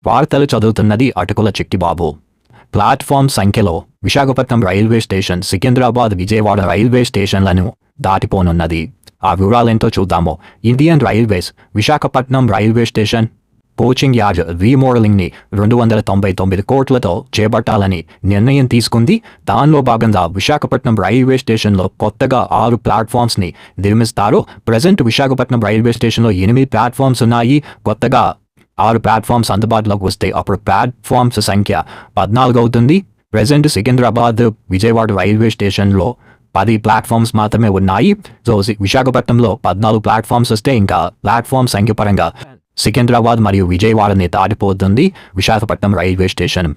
వార్తలు చదువుతున్నది అటుకుల చిట్టిబాబు. ప్లాట్ఫామ్ సంఖ్యలో Visakhapatnam railway station Secunderabad Vijayawada railway స్టేషన్లను దాటిపోనున్నది. ఆ వివరాలేంటో చూద్దాము. Indian railways Visakhapatnam railway station coaching yard రీమోడలింగ్ని 299 కోట్లతో చేపట్టాలని నిర్ణయం తీసుకుంది. దానిలో భాగంగా విశాఖపట్నం రైల్వే స్టేషన్లో కొత్తగా 6 ప్లాట్ఫామ్స్ని నిర్మిస్తారు. ప్రజెంట్ విశాఖపట్నం రైల్వే స్టేషన్లో 8 ప్లాట్ఫామ్స్ ఉన్నాయి. కొత్తగా 6 ప్లాట్ఫామ్స్ అందుబాటులోకి వస్తే అప్పుడు ప్లాట్ఫామ్స్ సంఖ్య 14 అవుతుంది. ప్రజెంట్ సికింద్రాబాద్ విజయవాడ రైల్వే స్టేషన్లో 10 ప్లాట్ఫామ్స్ మాత్రమే ఉన్నాయి. సో విశాఖపట్నంలో 14 ప్లాట్ఫామ్స్ వస్తే ఇంకా ప్లాట్ఫామ్ సంఖ్య పరంగా సికింద్రాబాద్ మరియు విజయవాడని దాటిపోతుంది విశాఖపట్నం రైల్వే స్టేషన్.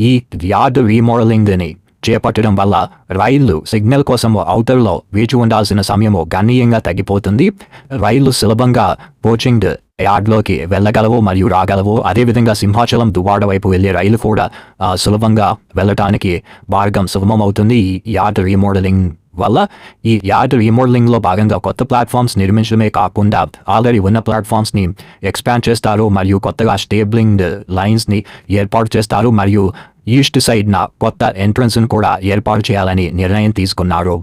ఈ యార్డ్ రీమోడలింగ్ని చేపట్టడం వల్ల రైళ్లు సిగ్నల్ కోసం ఔటర్లో వేచి ఉండాల్సిన సమయము గణనీయంగా తగ్గిపోతుంది. రైళ్లు సులభంగా కోచింగ్ యార్డ్లోకి వెళ్ళగలవు మరియు రాగలవు. అదేవిధంగా సింహాచలం దువ్వాడ వైపు వెళ్ళే రైలు కూడా సులభంగా వెళ్ళటానికి మార్గం సులభం అవుతుంది ఈ యార్డ్ రీమోడలింగ్ వల్ల. ఈ యార్డ్ రీమోడలింగ్లో భాగంగా కొత్త ప్లాట్ఫామ్స్ నిర్మించడమే కాకుండా ఆల్రెడీ ఉన్న ప్లాట్ఫామ్స్ని ఎక్స్పాండ్ చేస్తారు మరియు కొత్తగా స్టేబులింగ్ లైన్స్ని ఏర్పాటు చేస్తారు మరియు ఈస్ట్ సైడ్న కొత్త ఎంట్రన్స్ను కూడా ఏర్పాటు చేయాలని నిర్ణయం తీసుకున్నారు.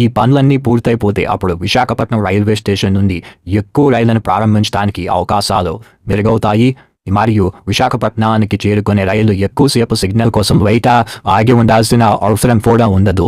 ఈ పనులన్నీ పూర్తయిపోతే అప్పుడు విశాఖపట్నం రైల్వే స్టేషన్ నుండి ఎక్కువ రైళ్లను ప్రారంభించడానికి అవకాశాలు మెరుగవుతాయి మరియు విశాఖపట్నానికి చేరుకునే రైళ్లు ఎక్కువసేపు సిగ్నల్ కోసం బయట ఆగి ఉండాల్సిన అవసరం కూడా ఉండదు.